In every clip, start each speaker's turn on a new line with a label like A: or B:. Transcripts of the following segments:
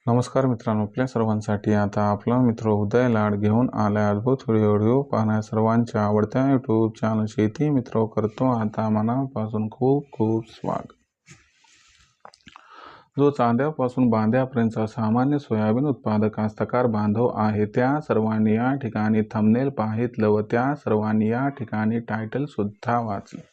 A: नमस्कार मित्रांनो, आपल्या सर्वांसाठी आता आपला मित्र उदय लाड घेऊन आलाय अद्भुत व्हिडिओ पाहण्या सर्वांच्या आवडत्या यूट्यूब चॅनल शेती मित्र करतो आता मनापासून खूप खूप स्वागत। जो चांद्यापासून बांध्यापर्यंतचा सामान्य सोयाबीन उत्पादक कास्तकार बांधव आहे त्या सर्वांनी या ठिकाणी थंबनेल पाहितलं व त्या सर्वांनी या ठिकाणी टायटल सुद्धा वाचलं।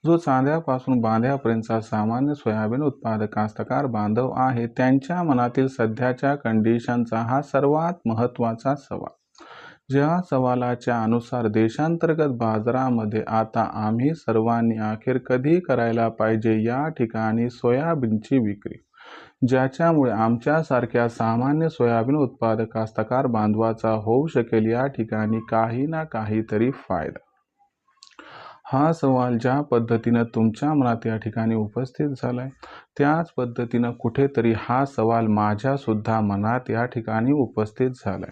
A: जो चांद्यापासून बांध्यापर्यंतचा सामान्य सोयाबीन उत्पादक कास्तकार बांधव आहे त्यांच्या मनातील सध्याच्या कंडिशनचा हा सर्वात महत्त्वाचा सवाल। ज्या सवालाच्या अनुसार देशांतर्गत बाजारामध्ये आता आम्ही सर्वांनी अखेर कधी करायला पाहिजे या ठिकाणी सोयाबीनची विक्री, ज्याच्यामुळे आमच्यासारख्या सामान्य सोयाबीन उत्पादक कास्तकार बांधवाचा होऊ शकेल या ठिकाणी काही ना काहीतरी फायदा। हा सवाल ज्या पद्धतीने तुमच्या मनात या ठिकाणी उपस्थित झालाय त्याच पद्धतीने कुठेतरी हा सवाल माझ्या सुद्धा मनात या ठिकाणी उपस्थित झालाय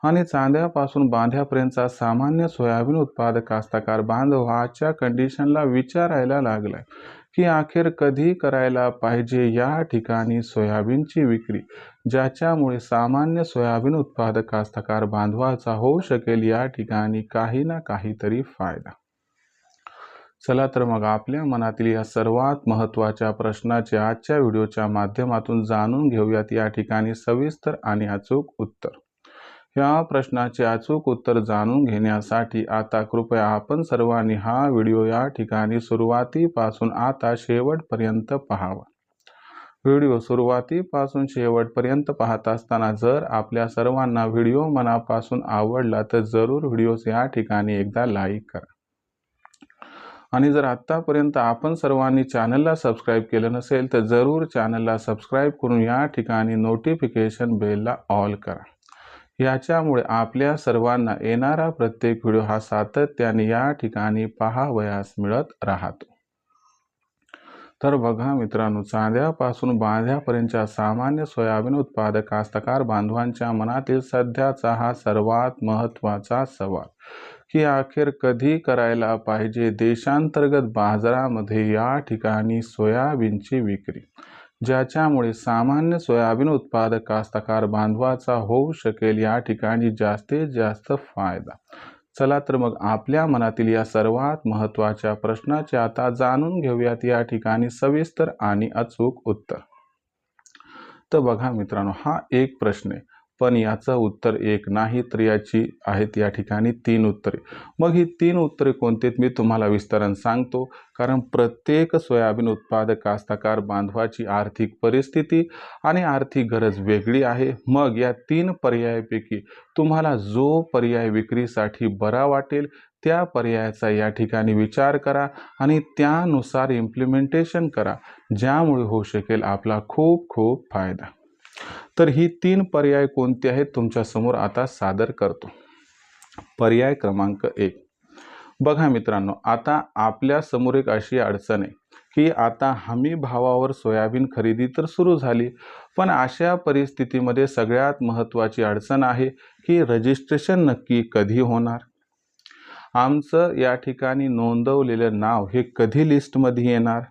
A: आणि चांद्यापासून बांध्यापर्यंतचा सामान्य सोयाबीन उत्पादक कास्तकार बांधवाच्या कंडिशनला विचारायला लागलाय की अखेर कधी करायला पाहिजे या ठिकाणी सोयाबीनची विक्री, ज्याच्यामुळे सामान्य सोयाबीन उत्पादक कास्तकार बांधवाचा होऊ शकेल या ठिकाणी काही ना काहीतरी फायदा। चला तर मग आपल्या मनातील या सर्वात महत्त्वाच्या प्रश्नाचे आजच्या व्हिडिओच्या माध्यमातून जाणून घेऊयात या ठिकाणी सविस्तर आणि अचूक उत्तर। या प्रश्नाचे अचूक उत्तर जाणून घेण्यासाठी आता कृपया आपण सर्वांनी हा व्हिडिओ या ठिकाणी सुरुवातीपासून आता शेवटपर्यंत पाहावा। व्हिडिओ सुरुवातीपासून शेवटपर्यंत पाहत असताना जर आपल्या सर्वांना व्हिडिओ मनापासून आवडला तर जरूर व्हिडिओस या ठिकाणी एकदा लाईक करा आणि जर आत्तापर्यंत आपण सर्वांनी चॅनलला सबस्क्राईब केलं नसेल तर जरूर चॅनलला सबस्क्राईब करून या ठिकाणी नोटिफिकेशन बेलला ऑल करा। याच्यामुळे आपल्या सर्वांना येणारा प्रत्येक व्हिडिओ हा सातत्याने या ठिकाणी पाहावयास मिळत राहतो। तर बघा मित्रांनो, चांद्यापासून बांध्यापर्यंतच्या सामान्य सोयाबीन उत्पादक कास्तकार बांधवांच्या मनातील सध्याचा हा सर्वात महत्त्वाचा सवाल की अखेर कधी करायला पाहिजे देशांतर्गत बाजारामध्ये या ठिकाणी सोयाबीनची विक्री, ज्याच्यामुळे सामान्य सोयाबीन उत्पादक कास्तकार बांधवाचा होऊ शकेल या ठिकाणी जास्तीत जास्त फायदा। चला तर मग आपल्या मनातील या सर्वात महत्त्वाच्या प्रश्नाचे आता जाणून घेऊयात या ठिकाणी सविस्तर आणि अचूक उत्तर। तर बघा मित्रांनो, हा एक प्रश्न आहे पण याचं उत्तर एक नाही तर याची आहेत या ठिकाणी 3 उत्तरे। मग ही 3 उत्तरे कोणती मी तुम्हाला विस्ताराने सांगतो, कारण प्रत्येक सोयाबीन उत्पादक कास्तकार बांधवाची आर्थिक परिस्थिती आणि आर्थिक गरज वेगळी आहे। मग या 3 पर्यायापैकी तुम्हाला जो पर्याय विक्रीसाठी बरा वाटेल त्या पर्यायाचा या ठिकाणी विचार करा आणि त्यानुसार इम्प्लिमेंटेशन करा, ज्यामुळे होऊ शकेल आपला खूप खूप फायदा। तर ही 3 पर्याय कोणते आहेत तुमच्या समोर आता सादर करतो। पर्याय क्रमांक 1, बघा मित्रांनो, आता आपल्या समोर एक अशी अडचण आहे की आता हमी भावावर सोयाबीन खरेदी तर सुरू झाली, पण अशा परिस्थितीमध्ये सगळ्यात महत्त्वाची अडचण आहे की रजिस्ट्रेशन नक्की कधी होणार, आमचं या ठिकाणी नोंदवलेलं नाव हे कधी लिस्टमध्ये येणार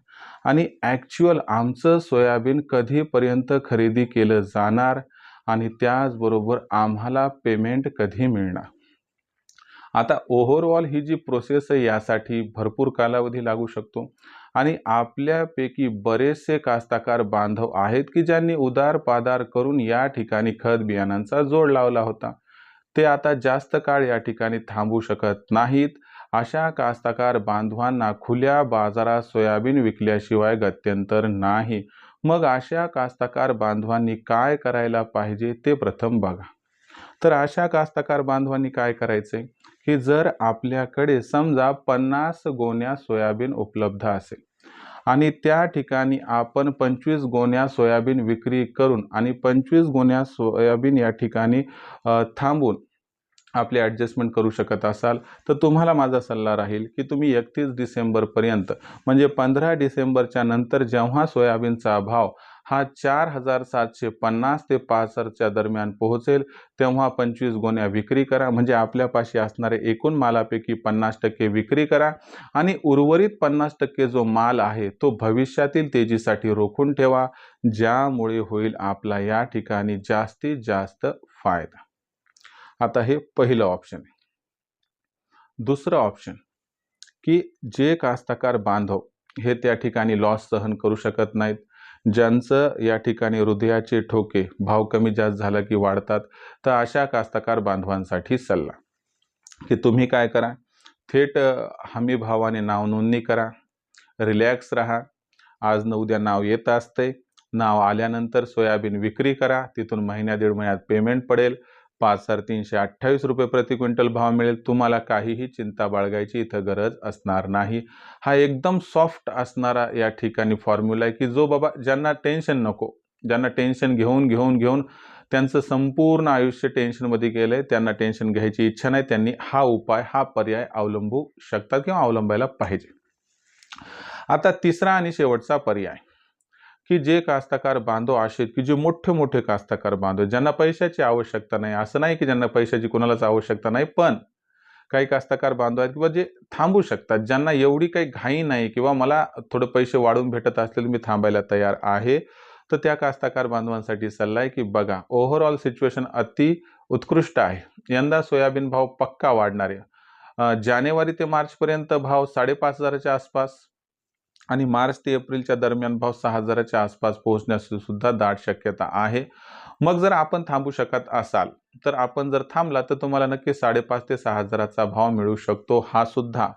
A: आणि ॲक्च्युअल आमचं सोयाबीन कधीपर्यंत खरेदी केलं जाणार आणि त्याचबरोबर आम्हाला पेमेंट कधी मिळणार। आता ओव्हरऑल ही जी प्रोसेस आहे यासाठी भरपूर कालावधी लागू शकतो आणि आपल्यापैकी बरेचसे कास्तकार बांधव आहेत की ज्यांनी उदार पादार करून या ठिकाणी खत बियाणांचा जोड लावला होता, ते आता जास्त काळ या ठिकाणी थांबू शकत नाहीत। अशा कास्तकार बांधवांना खुल्या बाजारात सोयाबीन विकल्याशिवाय गत्यंतर नाही। मग अशा कास्तकार बांधवांनी काय करायला पाहिजे ते प्रथम बघा। तर अशा कास्तकार बांधवांनी काय करायचे की जर आपल्याकडे समजा 50 गोण्या सोयाबीन उपलब्ध असेल आणि त्या ठिकाणी आपण 25 गोण्या सोयाबीन विक्री करून आणि 25 गोण्या सोयाबीन या ठिकाणी थांबून आपले ॲडजस्टमेंट करू शकत असाल तर तुम्हाला माझा सल्ला राहील की तुम्ही 31 डिसेंबरपर्यंत म्हणजे 15 डिसेंबरच्या नंतर जेव्हा सोयाबीनचा भाव हा 4,750 ते 5,000च्या दरम्यान पोहोचेल तेव्हा 25 गोण्या विक्री करा, म्हणजे आपल्यापाशी असणारे एकूण मालापैकी 50% विक्री करा आणि उर्वरित 50% जो माल आहे तो भविष्यातील तेजीसाठी रोखून ठेवा, ज्यामुळे होईल आपला या ठिकाणी जास्तीत जास्त फायदा. आता हे पहिलं ऑप्शन आहे. दुसरं ऑप्शन की जे कास्तकार बांधव हे त्या ठिकाणी लॉस सहन करू शकत नाहीत, ज्यांचं या ठिकाणी हृदयाचे ठोके भाव कमी जास्त झाला की वाढतात, तर अशा कास्तकार बांधवांसाठी सल्ला की तुम्ही काय करा, थेट हमी भावाने नाव नोंदणी करा, रिलॅक्स राहा. आज न उद्या नाव येत असते. नाव आल्यानंतर सोयाबीन विक्री करा, तिथून महिन्या दीड महिन्यात पेमेंट पडेल, 5,328 रुपये प्रति क्विंटल भाव मिळेल. तुम्हाला काहीही चिंता बाळगायची इथं गरज असणार नाही. हा एकदम सॉफ्ट असणारा या ठिकाणी फॉर्म्युला आहे की जो बाबा ज्यांना टेन्शन नको, ज्यांना टेन्शन घेऊन घेऊन घेऊन त्यांचं संपूर्ण आयुष्य टेन्शनमध्ये गेलंय, त्यांना टेन्शन घ्यायची इच्छा नाही, त्यांनी हा उपाय हा पर्याय अवलंबू शकतात किंवा अवलंबायला पाहिजे. आता तिसरा आणि शेवटचा पर्याय की जे कास्तकार बांधव असे की जे मोठे मोठे कास्तकार बांधव ज्यांना पैशाची आवश्यकता नाही, असं नाही की ज्यांना पैशाची कोणालाच आवश्यकता नाही, पण काही कास्तकार बांधव आहेत किंवा जे थांबू शकतात, ज्यांना एवढी काही घाई नाही किंवा मला थोडे पैसे वाढून भेटत असतील मी थांबायला तयार आहे, तर त्या कास्तकार बांधवांसाठी सल्ला आहे की बघा, ओव्हरऑल सिच्युएशन अति उत्कृष्ट आहे. यंदा सोयाबीन भाव पक्का वाढणार आहे. जानेवारी ते मार्चपर्यंत भाव 5,500च्या आसपास आणि मार्च ते एप्रिलच्या दरम्यान भाव 6,000च्या आसपास पोहोचण्याची सुद्धा दाट शक्यता आहे. मग जर आपण थांबू शकत असाल तर आपण जर थांबला तर तुम्हाला नक्की 5,500 ते 6,000चा भाव मिळू शकतो. हा सुद्धा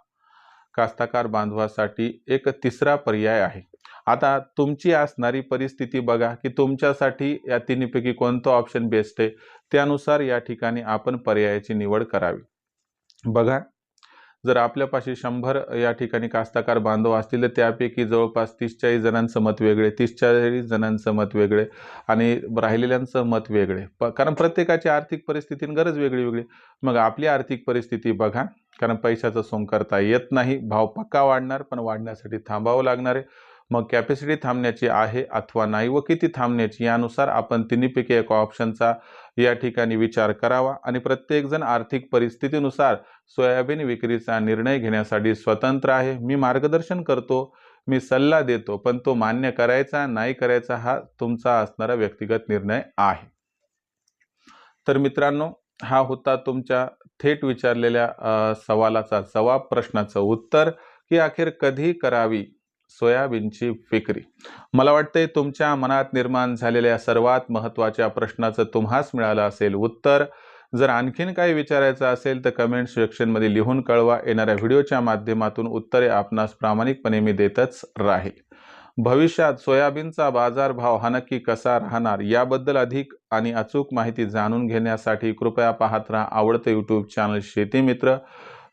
A: कास्तकार बांधवासाठी एक तिसरा पर्याय आहे. आता तुमची असणारी परिस्थिती बघा की तुमच्यासाठी या तिन्हीपैकी कोणतं ऑप्शन बेस्ट आहे, त्यानुसार या ठिकाणी आपण पर्यायाची निवड करावी. बघा, जर आपल्यापाशी 100 या ठिकाणी कास्तकार बांधव असतील तर त्यापैकी जवळपास 30-40 जणांचं मत वेगळे, 30-40 जणांचं मत वेगळे आणि राहिलेल्यांचं मत वेगळे. कारण प्रत्येकाची आर्थिक परिस्थिती आणि गरज वेगळी वेगळी. मग आपली आर्थिक परिस्थिती बघा, कारण पैशाचं सोंग करता येत नाही, भाव पक्का वाढणार पण वाढण्यासाठी थांबावं लागणार आहे. मग कॅपॅसिटी थांबण्याची आहे अथवा नाही व किती थांबण्याची, यानुसार आपण तिन्हीपैकी एका ऑप्शनचा या ठिकाणी विचार करावा आणि प्रत्येकजण आर्थिक परिस्थितीनुसार सोयाबीन विक्रीचा निर्णय घेण्यासाठी स्वतंत्र आहे. मी मार्गदर्शन करतो, मी सल्ला देतो, पण तो मान्य करायचा नाही करायचा हा तुमचा असणारा व्यक्तिगत निर्णय आहे. तर मित्रांनो, हा होता तुमच्या थेट विचारलेल्या सवालाचा जवाब, प्रश्नाचं उत्तर की अखेर कधी करावी सोयाबीनची विक्री. मला वाटते तुमच्या मनात निर्माण झालेल्या सर्वात महत्त्वाच्या प्रश्नाचं तुम्हास मिळालं असेल उत्तर. जर आणखीन काही विचारायचं असेल तर कमेंट सेक्शनमध्ये लिहून कळवा. येणाऱ्या व्हिडिओच्या माध्यमातून उत्तरे आपणास प्रामाणिकपणे मी देतच राहील. भविष्यात सोयाबीनचा बाजारभाव हा नक्की कसा राहणार याबद्दल अधिक आणि अचूक माहिती जाणून घेण्यासाठी कृपया पाहत राहा आवडते यूट्यूब चॅनल शेती मित्र.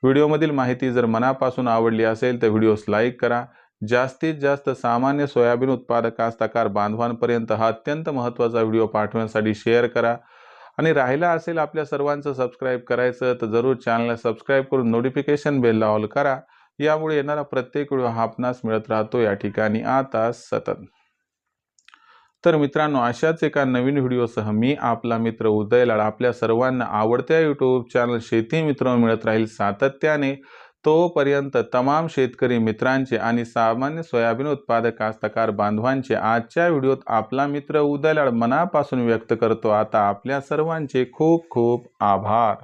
A: व्हिडिओमधील माहिती जर मनापासून आवडली असेल तर व्हिडिओस लाईक करा. जास्तीत जास्त सामान्य सोयाबीन उत्पादक कास्तकार बांधवांपर्यंत हा अत्यंत महत्त्वाचा व्हिडिओ पाठवण्यासाठी शेअर करा आणि राहिला असेल आपल्या सर्वांचं सबस्क्राईब करायचं तर जरूर चॅनलला सबस्क्राईब करून नोटिफिकेशन बेलला ऑल करा. यामुळे येणारा प्रत्येक व्हिडिओ हा आपणास मिळत राहतो या ठिकाणी आता सतत. तर मित्रांनो, अशाच एका नवीन व्हिडिओसह मी आपला मित्र उदय लाड आपल्या सर्वांना आवडत्या यूट्यूब चॅनल शेती मित्र मिळत राहील सातत्याने. तोपर्यंत तमाम शेतकरी मित्रांचे आणि सामान्य सोयाबीन उत्पादक कास्तकार बांधवांचे आजच्या व्हिडिओत आपला मित्र उदय लाड मनापासून व्यक्त करतो. आता आपल्या सर्वांचे खूप खूप आभार.